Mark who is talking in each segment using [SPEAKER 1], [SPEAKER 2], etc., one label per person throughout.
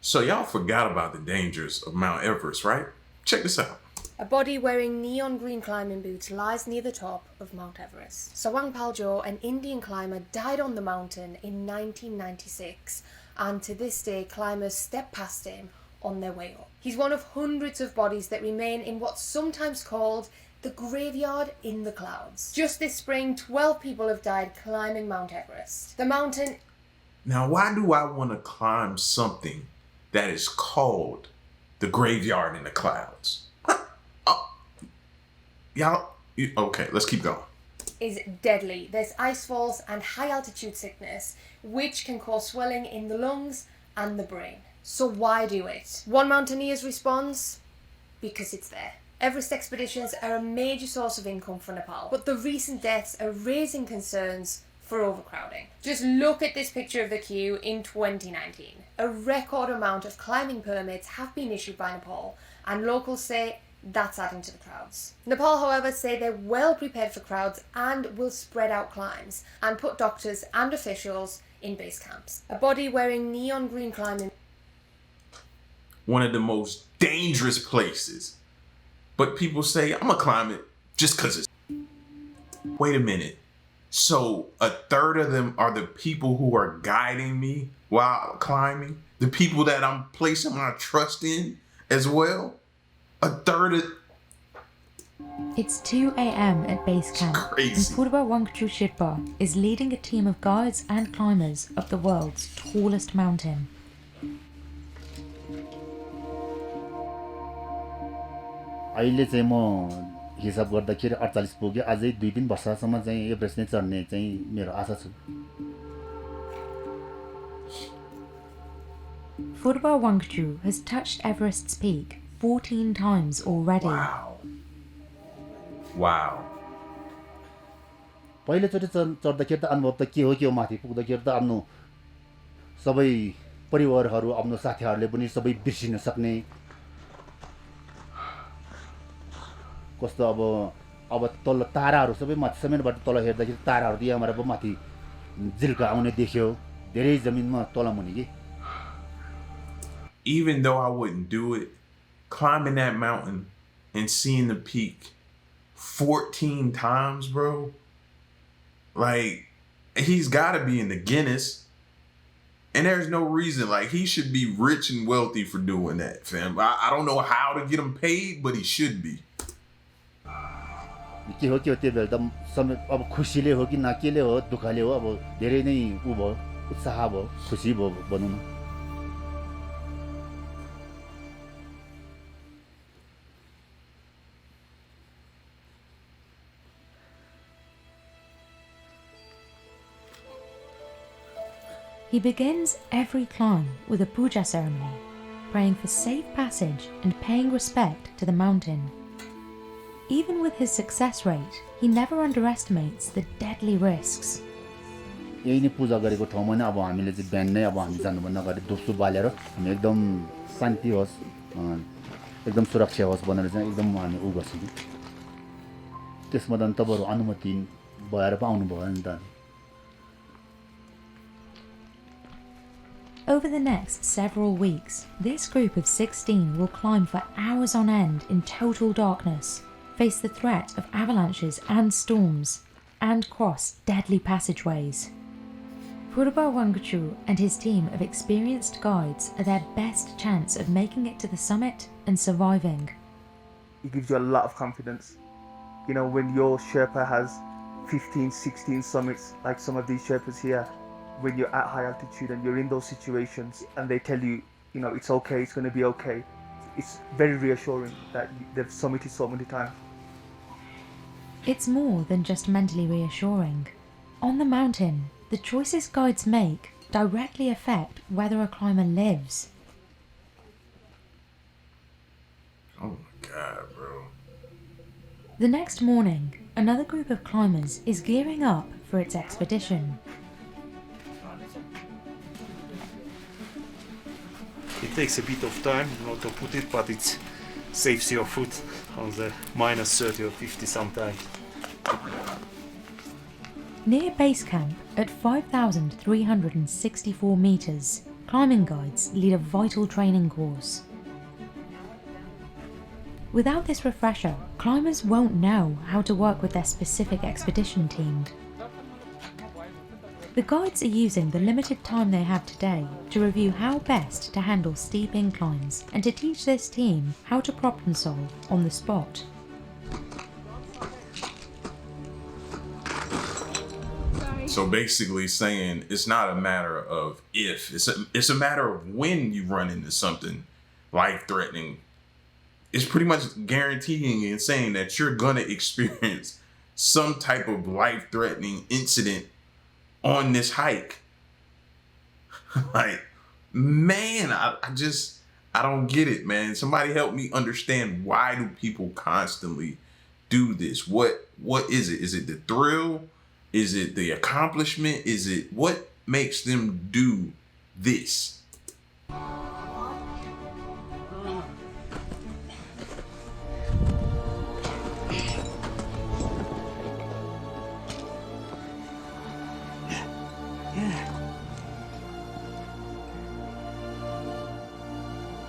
[SPEAKER 1] So y'all forgot about the dangers of Mount Everest, right? Check this out.
[SPEAKER 2] A body wearing neon green climbing boots lies near the top of Mount Everest. Sawang Paljo, an Indian climber, died on the mountain in 1996, and to this day climbers step past him on their way up. He's one of hundreds of bodies that remain in what's sometimes called the graveyard in the clouds. Just this spring, 12 people have died climbing Mount Everest. The mountain...
[SPEAKER 1] Now, why do I want to climb something that is called the graveyard in the clouds? Okay, let's keep going.
[SPEAKER 2] Is deadly. There's ice falls and high altitude sickness, which can cause swelling in the lungs and the brain. So why do it? One mountaineer's response: because it's there. Everest expeditions are a major source of income for Nepal, but the recent deaths are raising concerns for overcrowding. Just look at this picture of the queue in 2019. A record amount of climbing permits have been issued by Nepal, and locals say that's adding to the crowds. Nepal, however, say they're well prepared for crowds and will spread out climbs and put doctors and officials in base camps. A body wearing neon green climbing...
[SPEAKER 1] One of the most dangerous places. But people say, I'm gonna climb it just cause it's... Wait a minute. So a third of them are the people who are guiding me while climbing? The people that I'm placing my trust in as well? A third of...
[SPEAKER 3] It's 2 a.m. at base camp, and Purba Wangchu Sherpa is leading a team of guides and climbers up the world's tallest mountain.
[SPEAKER 4] अहिले चाहिँ म हिसाब गर्दाखेरि 48 पुगे अझै 2-3 वर्षसम्म चाहिँ Everest नै चढ्ने चाहिँ मेरो आशा छ.
[SPEAKER 3] Purba Wangchu has touched Everest's peak 14 times already.
[SPEAKER 1] Wow.
[SPEAKER 4] पहिलोचोटि चढ्दाखेरि त अनुभव त के हो माथि पुग्दाखेरि त आफ्नो सबै परिवारहरू आफ्नो साथीहरूले पनि सबै बिर्सिन सक्ने कस्तो अब तल ताराहरू सबै माथि समेतबाट तल हेर्दाखेरि ताराहरू यहाँबाट पो माथि झिल्का आउने देख्यो धेरै जमिनमा तल मुनि के.
[SPEAKER 1] Even though I wouldn't do it, climbing that mountain and seeing the peak 14 times, bro, like, he's got to be in the Guinness. And there's no reason, like, he should be rich and wealthy for doing that, fam. I don't know how to get him paid, but he should be.
[SPEAKER 4] के हो त्यो बेला त अब खुसीले हो कि नाकेले हो दुःखले हो अब धेरै नै उ भयो उत्साह भयो खुसी भयो भनौँ न.
[SPEAKER 3] He begins every climb with a puja ceremony, praying for safe passage and paying respect to the mountain. Even with his success rate, he never underestimates the deadly risks.
[SPEAKER 4] यही नै पूजा गरेको ठाउँमा नै अब हामीले चाहिँ बिहान नै अब हामी जानुभन्दा अगाडि धुपसुप बालेर हामी एकदम शान्ति होस् एकदम सुरक्षा होस् भनेर चाहिँ एकदम हामी उ गर्छौँ. त्यसमा त तपाईँहरू अनुमति भएर पो आउनु भयो नि त.
[SPEAKER 3] Over the next several weeks, this group of 16 will climb for hours on end in total darkness, face the threat of avalanches and storms, and cross deadly passageways. Purba Wangchu and his team of experienced guides are their best chance of making it to the summit and surviving.
[SPEAKER 5] It gives you a lot of confidence. You know, when your Sherpa has 15, 16 summits, like some of these Sherpas here, when you're at high altitude and you're in those situations and they tell you, you know, it's okay, it's going to be okay. It's very reassuring that they've summited so many times.
[SPEAKER 3] It's more than just mentally reassuring. On the mountain, the choices guides make directly affect whether a climber lives.
[SPEAKER 1] Oh my God, bro.
[SPEAKER 3] The next morning, another group of climbers is gearing up for its expedition.
[SPEAKER 6] It takes a bit of time, not to put it, but it saves your foot on the minus 30 or 50 sometimes.
[SPEAKER 3] Near base camp at 5,364 meters, climbing guides lead a vital training course. Without this refresher, climbers won't know how to work with their specific expedition team. The guides are using the limited time they have today to review how best to handle steep inclines and to teach this team how to problem solve on the spot.
[SPEAKER 1] So basically saying it's not a matter of if, it's a matter of when you run into something life-threatening. It's pretty much guaranteeing and saying that you're gonna experience some type of life-threatening incident on this hike. Like, man, I don't get it, man. Somebody help me understand, why do people constantly do this? What is it? Is it the thrill? Is it the accomplishment? Is it what makes them do this?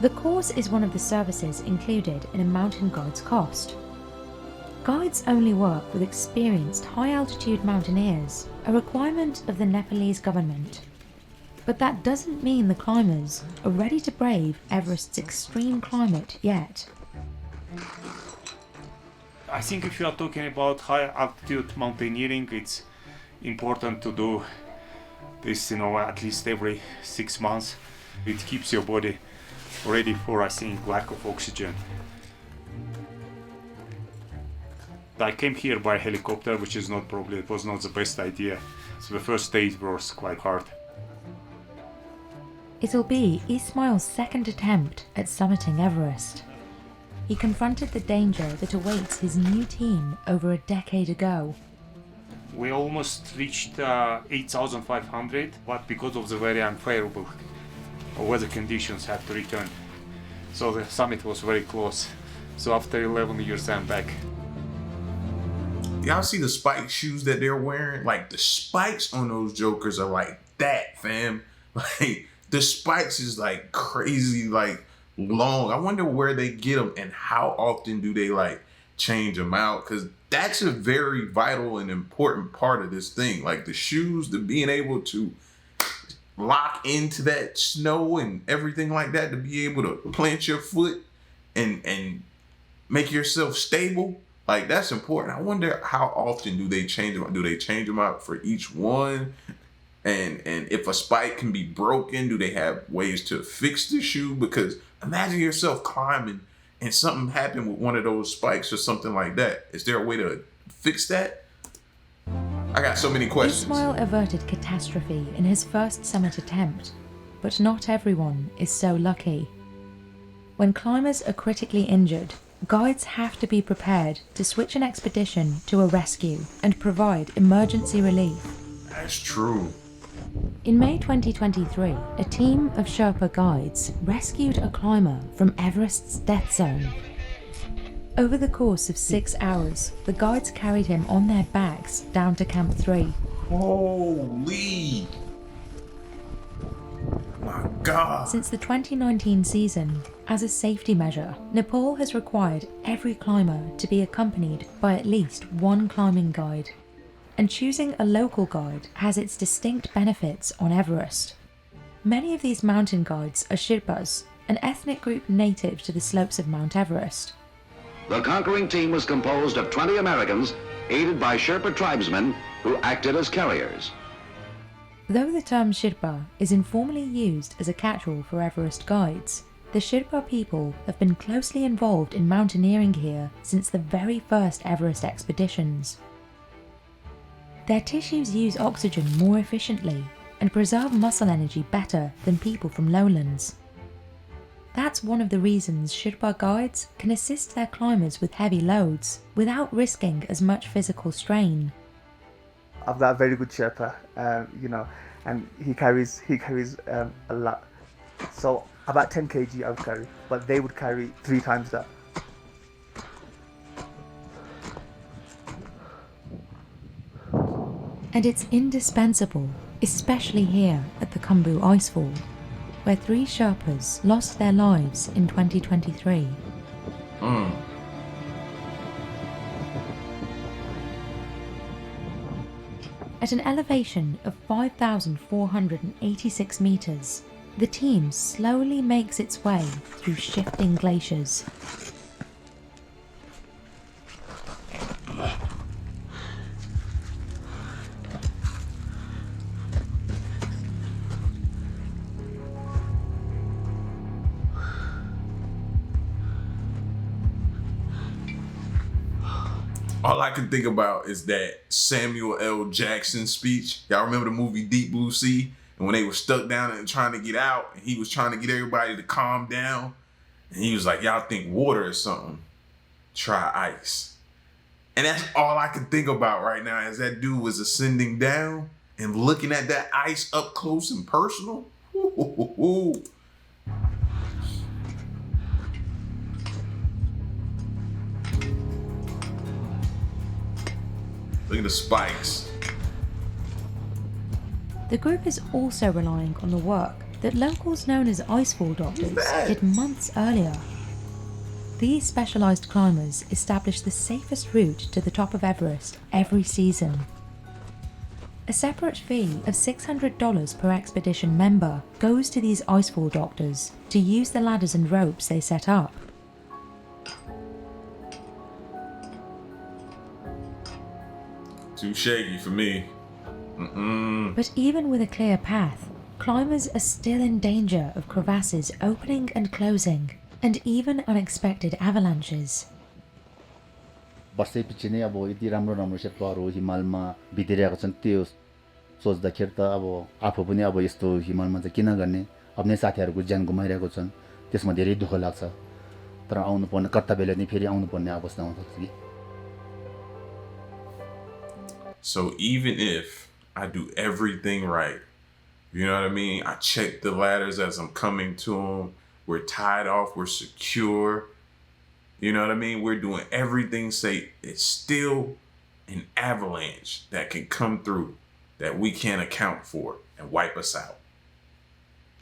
[SPEAKER 3] The course is one of the services included in a mountain guide's cost. Guides only work with experienced high-altitude mountaineers, a requirement of the Nepalese government. But that doesn't mean the climbers are ready to brave Everest's extreme climate yet.
[SPEAKER 6] I think if you are talking about high altitude mountaineering, it's important to do this, at least every 6 months. It keeps your body ready for, I think, lack of oxygen. I came here by helicopter, which is not probably, it was not the best idea. So the first stage was quite hard.
[SPEAKER 3] It'll be Ismail's second attempt at summiting Everest. He confronted the danger that awaits his new team over a decade ago.
[SPEAKER 6] We almost reached 8,500, but because of the very unfavorable weather conditions, had to return. So the summit was very close. So after 11 years, I'm back.
[SPEAKER 1] Y'all see the spike shoes that they're wearing? Like, the spikes on those jokers are like that, fam. Like, the spikes is like crazy, like long. I wonder where they get them and how often do they like change them out? Because that's a very vital and important part of this thing. Like the shoes, the being able to lock into that snow and everything like that, to be able to plant your foot and make yourself stable. Like, that's important. I wonder how often do they change them out? Do they change them out for each one? And if a spike can be broken, do they have ways to fix the shoe? Because imagine yourself climbing and something happened with one of those spikes or something like that. Is there a way to fix that? I got so many questions.
[SPEAKER 3] Ismail averted catastrophe in his first summit attempt, but not everyone is so lucky. When climbers are critically injured, guides have to be prepared to switch an expedition to a rescue and provide emergency relief.
[SPEAKER 1] That's true.
[SPEAKER 3] In May 2023, a team of Sherpa guides rescued a climber from Everest's death zone. Over the course of 6 hours, the guides carried him on their backs down to Camp 3.
[SPEAKER 1] Holy! My God!
[SPEAKER 3] Since the 2019 season, as a safety measure, Nepal has required every climber to be accompanied by at least one climbing guide. And choosing a local guide has its distinct benefits on Everest. Many of these mountain guides are Sherpas, an ethnic group native to the slopes of Mount Everest.
[SPEAKER 7] The conquering team was composed of 20 Americans, aided by Sherpa tribesmen who acted as carriers.
[SPEAKER 3] Though the term Sherpa is informally used as a catch-all for Everest guides, the Sherpa people have been closely involved in mountaineering here since the very first Everest expeditions. Their tissues use oxygen more efficiently and preserve muscle energy better than people from lowlands. That's one of the reasons Sherpa guides can assist their climbers with heavy loads without risking as much physical strain.
[SPEAKER 5] I've got a very good Sherpa, and he carries a lot. So about 10 kg I would carry, but they would carry 3 times that.
[SPEAKER 3] And it's indispensable, especially here at the Khumbu icefall. where 3 Sherpas lost their lives in 2023. At an elevation of 5,486 meters, the team slowly makes its way through shifting glaciers.
[SPEAKER 1] All I can think about is that Samuel L. Jackson speech. Y'all remember the movie Deep Blue Sea? And when they were stuck down and trying to get out, and he was trying to get everybody to calm down. And he was like, y'all think water is something? Try ice. And that's all I can think about right now as that dude was ascending down and looking at that ice up close and personal. Ooh. Look at the spikes.
[SPEAKER 3] The group is also relying on the work that locals known as icefall doctors did months earlier. These specialised climbers establish the safest route to the top of Everest every season. A separate fee of $600 per expedition member goes to these icefall doctors to use the ladders and ropes they set up.
[SPEAKER 1] Too shaky for me.
[SPEAKER 3] But even with a clear path, climbers are still in danger of crevasses opening and closing, and even unexpected avalanches.
[SPEAKER 4] वर्षैपछि नै अब यति राम्रो राम्रो शेर्पाहरू हिमालमा बितिरहेका छन् त्यो सोच्दाखेरि त अब आफू पनि अब यस्तो हिमालमा चाहिँ किन गर्ने आफ्नै साथीहरूको ज्यान गुमाइरहेको छन् त्यसमा धेरै दुःख लाग्छ तर आउनु पर्ने कर्तव्यले नै फेरि आउनु पर्ने अवस्था आउँछ कि
[SPEAKER 1] So even if I do everything right, you know what I mean? I check the ladders as I'm coming to them. We're tied off. We're secure. You know what I mean? We're doing everything safe. It's still an avalanche that can come through that we can't account for and wipe us out.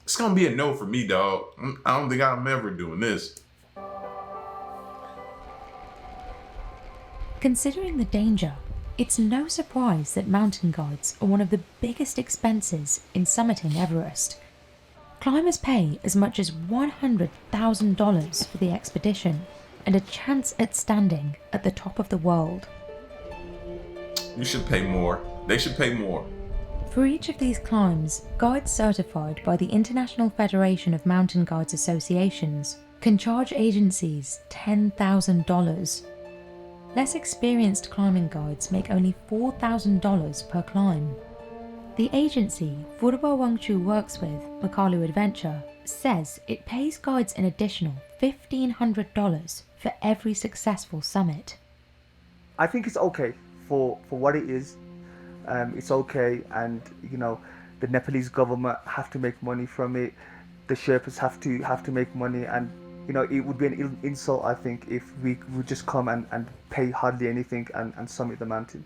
[SPEAKER 1] It's going to be a no for me, dog. I don't think I'm ever doing this.
[SPEAKER 3] Considering the danger, it's no surprise that mountain guides are one of the biggest expenses in summiting Everest. Climbers pay as much as $100,000 for the expedition and a chance at standing at the top of the world.
[SPEAKER 1] You should pay more. They should pay more.
[SPEAKER 3] For each of these climbs, guides certified by the International Federation of Mountain Guides Associations can charge agencies $10,000. Less experienced climbing guides make only $4,000 per climb. The agency Furba Wangchu works with, Makalu Adventure, says it pays guides an additional $1,500 for every successful summit.
[SPEAKER 5] I think it's okay for what it is. It's okay, and you know, the Nepalese government have to make money from it. The Sherpas have to make money, and you know, it would be an insult, I think, if we would just come and pay hardly anything and summit the mountain.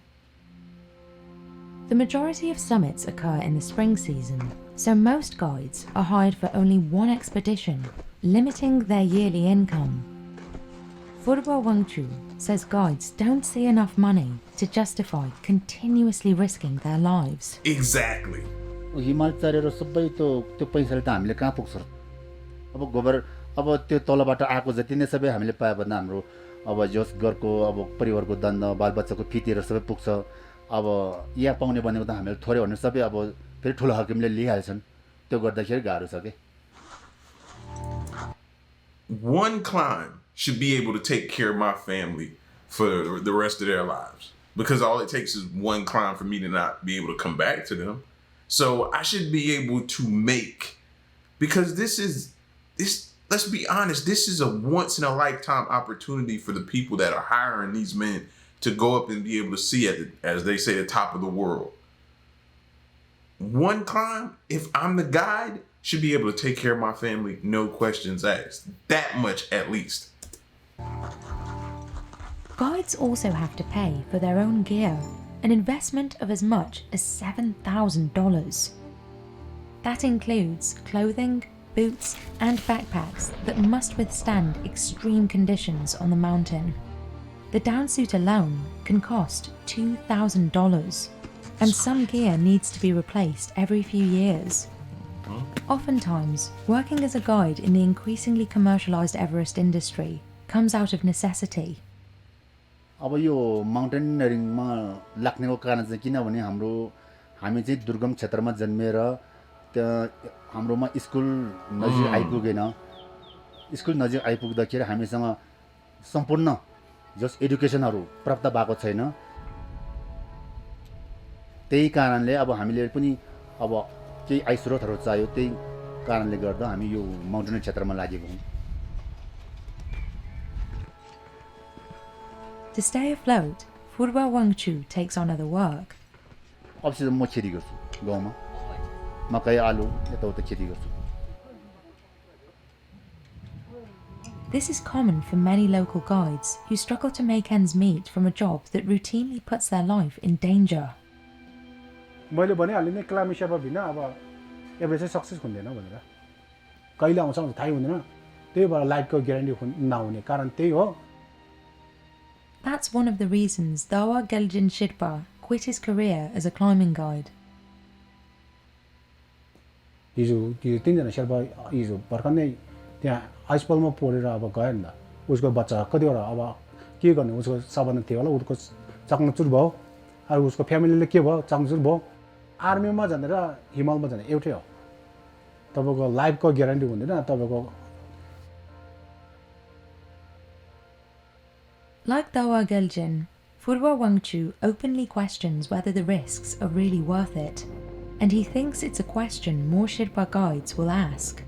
[SPEAKER 3] The majority of summits occur in the spring season, so most guides are hired for only one expedition, limiting their yearly income. Furba Wangchu says guides don't see enough money to justify continuously risking their lives.
[SPEAKER 1] Exactly.
[SPEAKER 4] हिमाल चढेर सबै त्यो पैसाले त हामीले कहाँ पुग्छ अब गोबर अब त्यो तलबाट आएको जति नै सबै हामीले पायो भने हाम्रो अब जस घरको अब परिवारको दण्ड बालबच्चाको फितिर सबै पुग्छ अब यहाँ पाउने भनेको त हामीले थोरै भने सबै अब फेरि ठुलो हकिमले लिइहाल्छन् त्यो गर्दाखेरि गाह्रो छ के
[SPEAKER 1] One climb should be able to take care of my family for the rest of their lives, because all it takes is one climb for me to not be able to come back to them. So I should be able to make, because this, let's be honest, this is a once in a lifetime opportunity for the people that are hiring these men to go up and be able to see at the, as they say, the top of the world. One climb, if I'm the guide, should be able to take care of my family, no questions asked. That much at least.
[SPEAKER 3] Guides also have to pay for their own gear, an investment of as much as $7,000. That includes clothing, boots, and backpacks that must withstand extreme conditions on the mountain. The down suit alone can cost $2,000, and some gear needs to be replaced every few years. Oftentimes, working as a guide in the increasingly commercialized Everest industry comes out of necessity.
[SPEAKER 4] अब यो माउन्टेनियरिङमा लाग्नेको कारण चाहिँ किनभने हामी चाहिँ दुर्गम क्षेत्रमा जन्मेर त्यहाँ हाम्रोमा स्कुल नजिक आइपुगेन स्कुल नजिक आइपुग्दाखेरि हामीसँग सम्पूर्ण जस एडुकेसनहरू प्राप्त भएको छैन त्यही कारणले अब हामीले पनि अब केही आय स्रोतहरू चाहियो त्यही कारणले गर्दा हामी यो माउन्टेनियरिङ क्षेत्रमा लागेको हौं
[SPEAKER 3] To stay afloat, Furwa Wangchu takes on other work.
[SPEAKER 4] अब चाहिँ म खेती गर्छु गाउँमा मकै आलु यताउता खेती गर्छु
[SPEAKER 3] This is common for many local guides who struggle to make ends meet from a job that routinely puts their life in danger.
[SPEAKER 8] मैले भने अलि नै क्लाइमेट सेवा बिना अब एभरेज चाहिँ सक्सेस हुँदैन भनेर कहिले आउँछ भने थाहै हुँदैन त्यही भएर लाइफको ग्यारेन्टी नहुने कारण त्यही हो
[SPEAKER 3] That's one of the reasons Dawa Geljin Sherpa quit his career as a climbing guide.
[SPEAKER 8] हिजो त्यो तीनजना शेर्पा हिजो भर्खर नै त्यहाँ आइसफलमा परेर अब गयो नि त उसको बच्चा कतिवटा अब के गर्ने उसको सबभन्दा थियो होला उसको चकनाचुर भयो अरू उसको फ्यामिलीले के भयो चकनाचुर भयो आर्मीमा जाँदा र हिमालमा जाँदा एउटै हो तपाईको लाइफको ग्यारेन्टी हुँदैन तपाईको
[SPEAKER 3] Like Dawa Geljin, Furwa Wangchu openly questions whether the risks are really worth it, and he thinks it's a question more Sherpa guides will ask.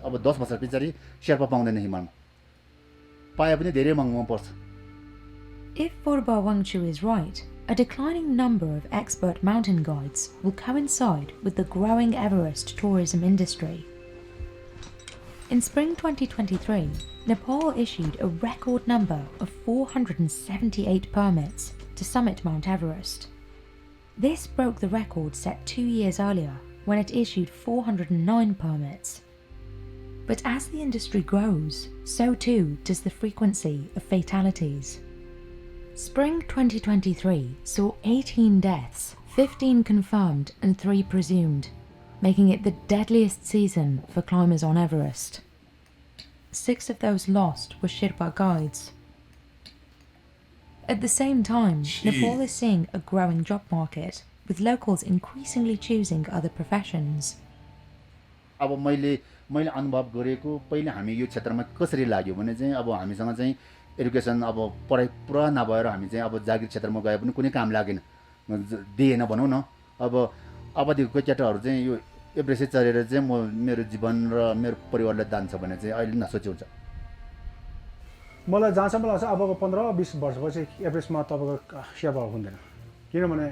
[SPEAKER 4] अब 10 वर्ष पछाडी शेर्पा पाउँदैन हिमालमा पाए पनि धेरै महँगो पर्छ
[SPEAKER 3] If Furwa Wangchu is right, a declining number of expert mountain guides will coincide with the growing Everest tourism industry. In spring 2023, Nepal issued a record number of 478 permits to summit Mount Everest. This broke the record set 2 years earlier when it issued 409 permits. But as the industry grows, so too does the frequency of fatalities. Spring 2023 saw 18 deaths, 15 confirmed and 3 presumed, making it the deadliest season for climbers on Everest. 6 of those lost were Sherpa guides. At the same time, Nepal is seeing a growing job market, with locals increasingly choosing other professions.
[SPEAKER 4] अब मैले अनुभव गरेको पहिले हामी यो क्षेत्रमा कसरी लाग्यो भने चाहिँ अब हामीसँग चाहिँ एजुकेसन अब पढाइ पुरा नभएर हामी चाहिँ अब जागिर क्षेत्रमा गए पनि कुनै काम लागेन दिएन भनौं न अब त्यो केटाहरु चाहिँ यो एभरेस्ट चढेर चाहिँ म मेरो जीवन र मेरो परिवारलाई दान्छ भने चाहिँ अहिले नसोचे हुन्छ
[SPEAKER 8] मलाई जहाँसम्म लाग्छ अबको 15-20 वर्षपछि एभरेस्टमा तपाईको शेर्पा हुँदैन किनभने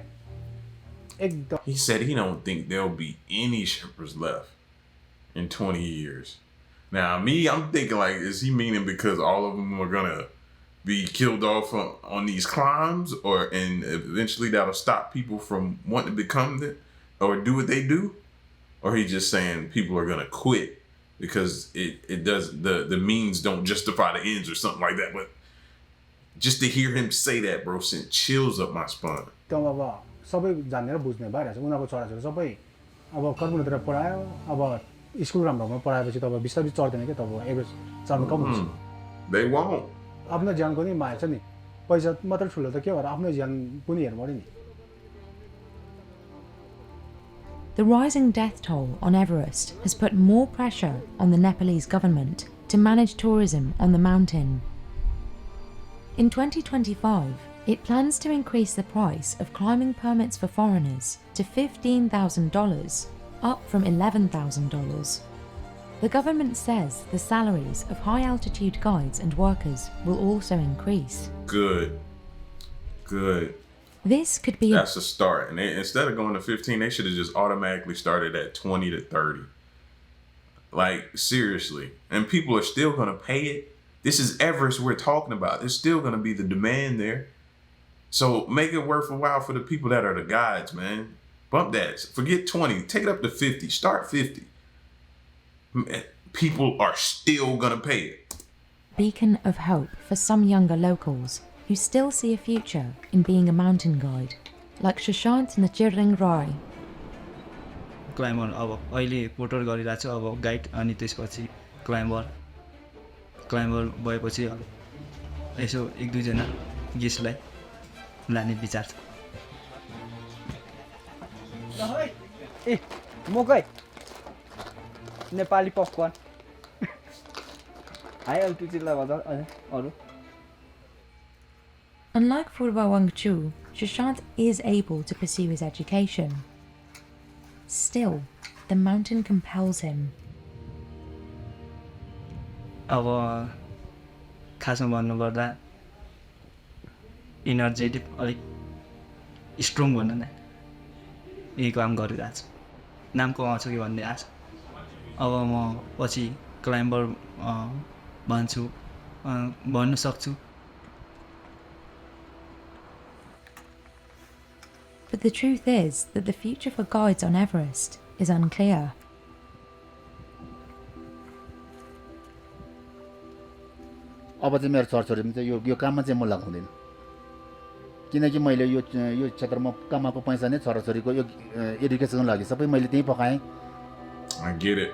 [SPEAKER 8] एकदम
[SPEAKER 1] He said he don't think there'll be any Sherpas left in 20 years. Now, I'm thinking like, is he meaning because all of them are gonna be killed off on these climbs, and eventually that'll stop people from wanting to become or do what they do, or he just saying people are gonna quit because it does the means don't justify the ends or something like that. But just to hear him say that, bro, sent chills up my spine.
[SPEAKER 8] अब सबै जानेर बुझ्ने भइरहेछ उनीहरुको छोराछोरी सबै अब कर्मुतिर पढायो अब स्कुल राम्रोमा पढाएपछि तब बिस्तारै चढ्दैन के तब एभरेज चढ्न कम हुन्छ
[SPEAKER 1] They won't.
[SPEAKER 8] आफ्नो ज्यानको नि माया छ नि पैसा मात्र ठुलो त के भएर आफ्नो ज्यान पनि हेर्नु पर्यो नि
[SPEAKER 3] The rising death toll on Everest has put more pressure on the Nepalese government to manage tourism on the mountain. In 2025, it plans to increase the price of climbing permits for foreigners to $15,000, up from $11,000. The government says the salaries of high-altitude guides and workers will also increase.
[SPEAKER 1] Good.
[SPEAKER 3] This could be
[SPEAKER 1] That's a start. And instead of going to 15, they should have just automatically started at 20 to 30. Like, seriously. And people are still going to pay it. This is Everest we're talking about. There's still going to be the demand there. So make it worthwhile for the people that are the guides, man. Bump that. Forget 20. Take it up to 50. Start 50. people are still gonna pay it.
[SPEAKER 3] Beacon of hope for some younger locals who still see a future in being a mountain guide, like Shashant Nachirring Rai.
[SPEAKER 9] Climber अब अहिले porter गरिरहेको छु अब guide अनि त्यसपछि climber भएपछि यसो एक दुईजना गेस्टलाई लाने विचार छ ए मकै नेपाली पपकर्न हाई अल्टिट्युडलाई गर्दा अरू
[SPEAKER 3] Unlike Purva Wangchu, Shashant is able to pursue his education. Still, the mountain compels him.
[SPEAKER 9] अब खासमा भन्नुपर्दा इनर्जेटिक अलिक स्ट्रङ भन्नु न यही काम गरिरहेको छु नामको आउँछ कि भन्ने आश अब म पछि क्लाइम्बर भन्नु सक्छु
[SPEAKER 3] But the truth is that the future for guides on Everest is unclear.
[SPEAKER 4] अब चाहिँ मेरो छोरछोरी चाहिँ यो काममा चाहिँ म लगाउँदैन किनकि मैले यो क्षेत्रमा कमाएको पैसा नै छोराछोरीको यो एजुकेसनको लागि सबै मैले त्यही पकाएँ
[SPEAKER 1] I get it.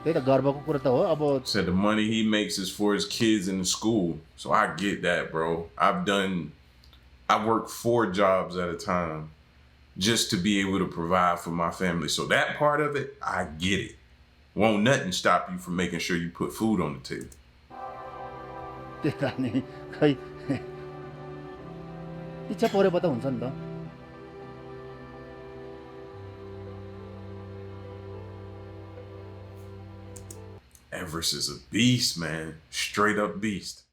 [SPEAKER 4] त्यही त गर्वको कुरा त हो अब
[SPEAKER 1] Said the money he makes is for his kids in the school. So I get that, bro. I work 4 jobs at a time just to be able to provide for my family. So that part of it, I get it. Won't nothing stop you from making sure you put food on the table.
[SPEAKER 4] त्यही त नि खै इच्छा परेको त हुन्छ नि त
[SPEAKER 1] Everest is a beast, man. Straight up beast.